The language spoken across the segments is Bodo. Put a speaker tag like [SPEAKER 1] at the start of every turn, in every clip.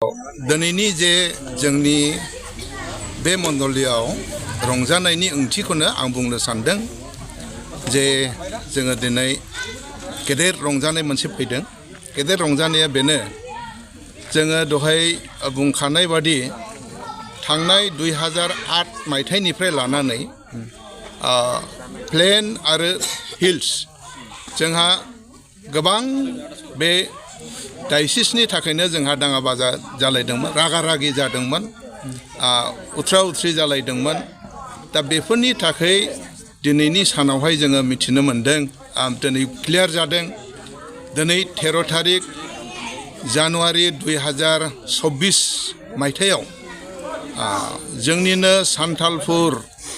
[SPEAKER 1] दिनैनि जे जोंनि बे मण्डलियाव रंजानायनि ओंथिखौनो आं बुंनो सानदों जे जोङो दिनै गेदेर रंजानाय मोनसे फैदों। गेदेर रंजानाया बेनो जोङो दहाय बुंखानाय बादि थांनाय 2008 मायथाइनिफ्राय लानानै प्लेन आरो हिल्स जोंहा गोबां बे डायसिसनि थाखायनो जोंहा दाङा बाजा जालायदोंमोन, रागा रागि जादोंमोन, उथ्रा उथ्रि जालायदोंमोन। दा बेफोरनि थाखाय दिनैनि सानावहाय जोङो मिथिनो मोनदों, दिनै क्लियार जादों। दिनै 13 थारिख जानुवारि 2024 मायथाइयाव जोंनिनो सान्थालपुर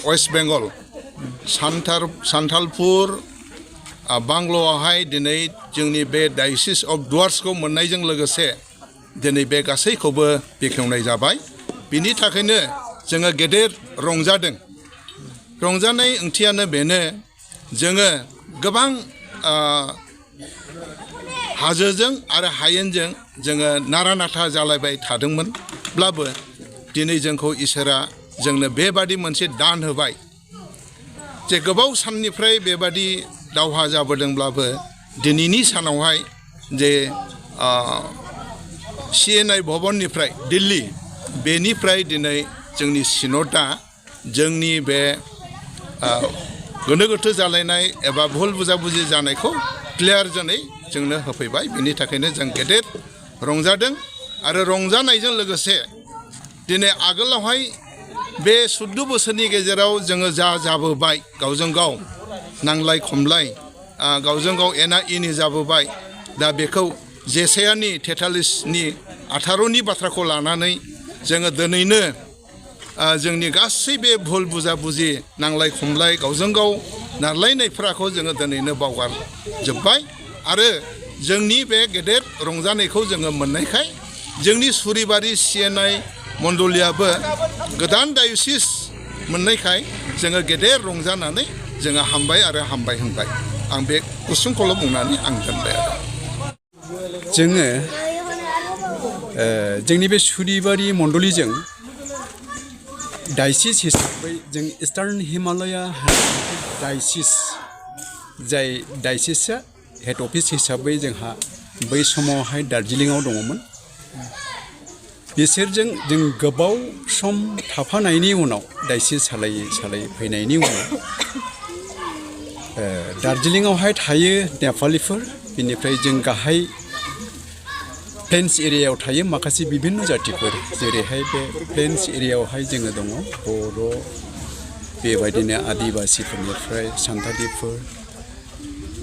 [SPEAKER 1] वेस्ट बेंगल सान्थालपुर बांग्ल'आवहाय दिनै जोंनि बे डायसिस अफ डुवार्सखौ मोननायजों लोगोसे दिनै बे गासैखौबो बेखेवनाय जाबाय। बिनि थाखायनो जोङो गेदेर रंजादों। रंजानाय ओंथियानो बेनो जोङो गोबां हाजोजों आरो हायेनजों जोङो नारा नाथा जालायबाय थादोंमोनब्लाबो दिनै जोंखौ इसोरा जोंनो बेबादि मोनसे दान होबाय जे गोबाव साननिफ्राय बेबादि दावहा जाबोदोंब्लाबो दिनैनि सानावहाय जे CNI भबननिफ्राय दिल्ली बेनिफ्राय दिनै जोंनि सिन'दा जोंनि बे गोनो गोथो जालायनाय एबा भुल बुजाबुजि जानायखौ क्लियार जानाय जोंनो होफैबाय। बिनि थाखायनो जों गेदेर रंजादों आरो रंजानायजों लोगोसे दिनै आगोलावहाय बे 14 बोसोरनि गेजेराव जोङो जाबोबाय गावजों गाव नांलाय खमलाय, गावजों गाव एना एनि जाबोबाय। दा बेखौ जेसायानि 43नि 18नि बाथ्राखौ लानानै जोङो दिनैनो जोंनि गासै बे भुल बुजाबुजि नांलाय खमलाय गावजों गाव नारलायनायफोरखौ जोङो दिनैनो बावगारजोब्बाय आरो जोंनि बे गेदेर रंजानायखौ जोङो मोननायखाय जोंनि सुरिबारि CNI मण्डलियाबो गोदान डायसिस मोननायखाय जोङो गेदेर रंजानानै जोङो हामबाय आरो हामबाय होनबाय। आं बे गुसुंखौल' बुंनानै आं दोनबाय आरो
[SPEAKER 2] जोङो जोंनि बे सुरिबारि मण्डलिजों डायसिस हिसाबै जों इस्टार्न हिमालया डायसिस जाय डायसिसआ हेड अफिस हिसाबै जोंहा बै समावहाय दार्जिलिंआव दङमोन। बिसोरजों जों गोबाव सम थाफानायनि उनाव डायसिस सालायै फैनायनि उनाव दार्जिलिंआवहाय थायो नेपालिफोर, बिनिफ्राय जों गाहाय प्लेन्स एरियायाव थायो माखासे बिभिन्न जातिफोर, जेरैहाय बे प्लेन्स एरियायावहाय जोङो दङ बर', बेबायदिनो आदिबासिफोरनिफ्राय सान्थालिफोर,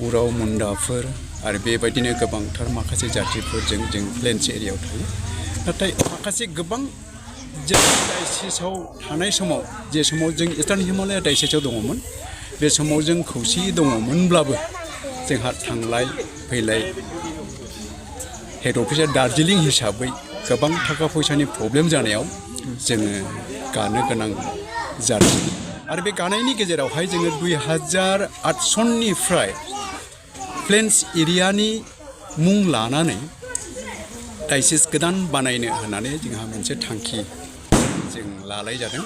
[SPEAKER 2] उराव मुन्डाफोर आरो बेबायदिनो गोबांथार माखासे जातिफोरजों जों प्लेन्स एरियायाव थायो। नाथाय माखासे गोबां जों डायसिसआव थानाय समाव, जे समाव जों इस्टार्न हिमालया डायसिसआव दङमोन, बे समाव जों खौसेयै दङमोनब्लाबो जोंहा थांलाय फैलाय हेड अफिसा दार्जिलिं हिसाबै गोबां थाखा फैसानि प्रब्लेम जानायाव जोङो गानो गोनां जादों। आरो बे गानायनि गेजेरावहाय जोङो 2008 सननिफ्राय प्लेन्स एरियानि मुं लानानै डायसिस गोदान बानायनो होननानै जोंहा मोनसे थांखि जों लानाय जादों।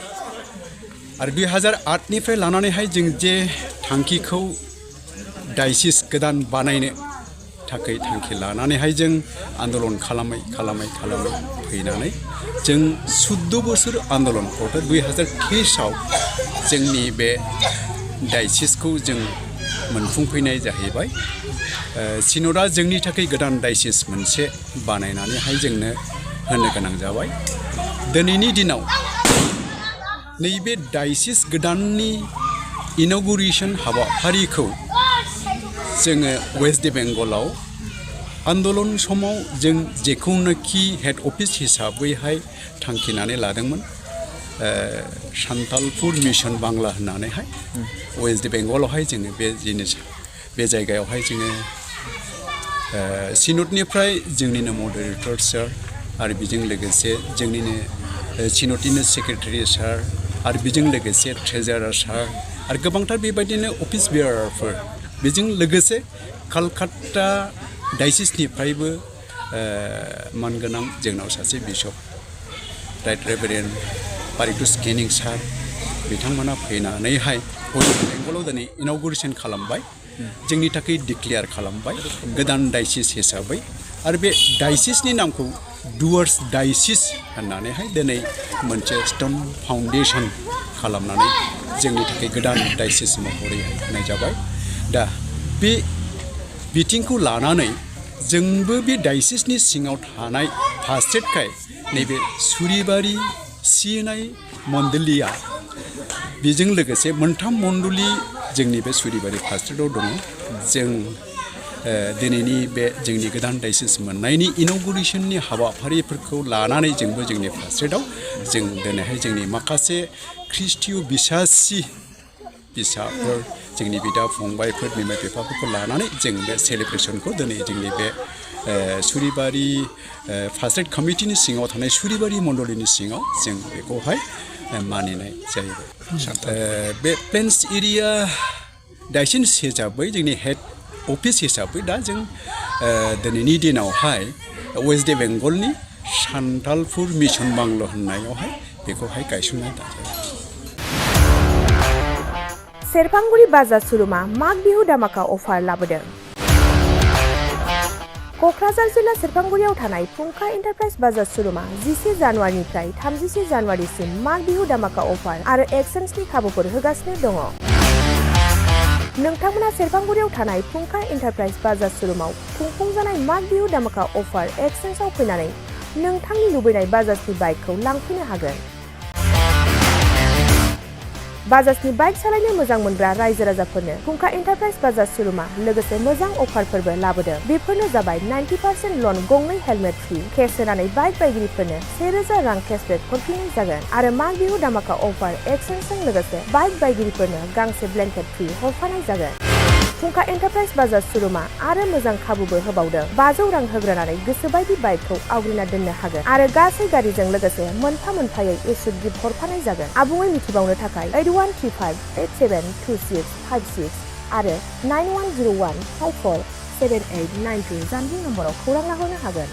[SPEAKER 2] आरो 2008निफ्राय लानानैहाय जों जे थांखिखौ डायसिस गोदान बानायनो थाखाय थांखि लानानैहाय जों आन्दलन खालामै फैनानै जों 14 बोसोर आन्दलन 2023आव जोंनि बे डायसिसखौ जों मोनफुंफैनाय जाहैबाय। सिन'दा जोंनि थाखाय गोदान डायसिस मोनसे बानायनानैहाय जोंनो होनो गोनां जाबाय। दिनैनि दिनाव नैबे डायसिस गोदाननि इन'गुरेसन हाबाफारिखौ जोङो वेस्ट बेंगलाव आन्दलन समाव जों जेखौनोखि हेड अफिस हिसाबैहाय थांखिनानै लादोंमोन, सान्थालपुर मिसन बांला होननानैहाय वेस्ट बेंगलावहाय जोङो बे जायगायावहाय जोङो सिन'दनिफ्राय जोंनिनो मडारेटर सार आरो बेजों लोगोसे जोंनिनो सिन'दनिनो सेक्रेटारि सार आरो बेजों लोगोसे ट्रेजारार सार आरो गोबांथार बेबायदिनो अफिस बेयारारफोर, बेजों लोगोसे कलकाता डायसिसनिफ्रायबो मानगोनां जोंनाव सासे बिशप राइट रेभारेन्ड पारितोष केनिं सार बिथांमोना फैनानैहाय वेस्ट बेंगलाव दिनै इन'गुरेसन खालामबाय जोंनि थाखाय डिक्लेयार खालामबाय गोदान डायसिस हिसाबै आरो बे डायसिसनि नामखौ डुवार्स डायसिस होननानैहाय दिनै मोनसे स्टोन फाउन्डेसन खालामनानै जोंनि थाखाय गोदान डायसिस महरै होनाय जाबाय दा बे बिथिंखौ लानानै जोंबो बे डायसिसनि सिङाव थानाय फास्टेटखाय नैबे सुरिबारि CNI मण्डलिया बेजों लोगोसे मोनथाम मण्डलि जोंनि बे सुरिबारि फास्टेटआव दङ जों दिनैनि बे जोंनि गोदान डायसिस मोननायनि इन'गुरेसननि हाबाफारिफोरखौ लानानै जोंबो जोंनि फास्टेटआव जों दिनैहाय जोंनि माखासे ख्रिस्टिय बिसासि फिसाफोर जोंनि बिदा फंबायफोर बिमा बिफाफोरखौ लानानै जों बे सेलिब्रेसनखौ दिनै जोंनि बे सुरिबारि फास्टेट कमिटिनि सिङाव थानाय सुरिबारि मण्डलिनि सिङाव जों बेखौहाय मानिनाय जायो बे प्लेन्स एरिया डायसिस हिसाबै जोंनि हेड अफिस हिसाबै दा जों दिनैनि दिनावहाय वेस्ट बेंगलनि सान्तालपुर मिसन बांलो होननायावहाय बेखौहाय गायसननाय जादों
[SPEAKER 3] सेरफांगुरि बाजार सुरुमा माग बिहु दामाका अफार लाबोदों क'क्राझार जिल्ला सेरफांगुरियाव थानाय फुंखा एन्टारप्राइज बाजार सुरुमा 11 जानुवारिनिफ्राय 31 जानुवारिसिम माग बिहु दामाका अफार आरो एक्सचेन्जनि खाबुफोर होगासिनो दङ नोंथांमोना सेरफांगुरियाव थानाय फुंखा एन्टारप्राइज बाजार सुरुमाव खुंफुंजानाय माग बिहु दामाका अफार एक्सचेन्जआव फैनानै नोंथांनि लुबैनाय बाजाजनि बाइकखौ लांफैनो हागोन बाजाजनि बाइक सालायनो मोजां मोनग्रा रायजो राजाफोरनो फुंखा एन्टारप्राइज बाजार सुरुमा लोगोसे मोजां अफारफोरबो लाबोदों बेफोरनो जाबाय 90% लन गंनै हेलमेट फ्रि केस होनानै बाइक बायगिरिफोरनो 1000 रां केसबेक हरफिननाय जागोन आरो माग बिहु दामाका अफार एक्सचेन्जजों लोगोसे बाइक बायगिरिफोरनो गांसे ब्लेंकेट फ्रि हरफानाय जागोन फुंखा एन्टारप्राइज बाजार सुरुमा आरो मोजां खाबुबो होबावदों 500 रां होग्रोनानै गोसोबायदि बाइकखौ आवग्रिना दोननो हागोन आरो गासै गारिजों लोगोसे मोनफा मोनफायै इस्यु गिफ्ट हरफानाय जागोन आबुङै मिथिबावनो थाखाय 8135872656 आरो 9101547892 जानबुं नम्बराव खौरां लाहरनो हागोन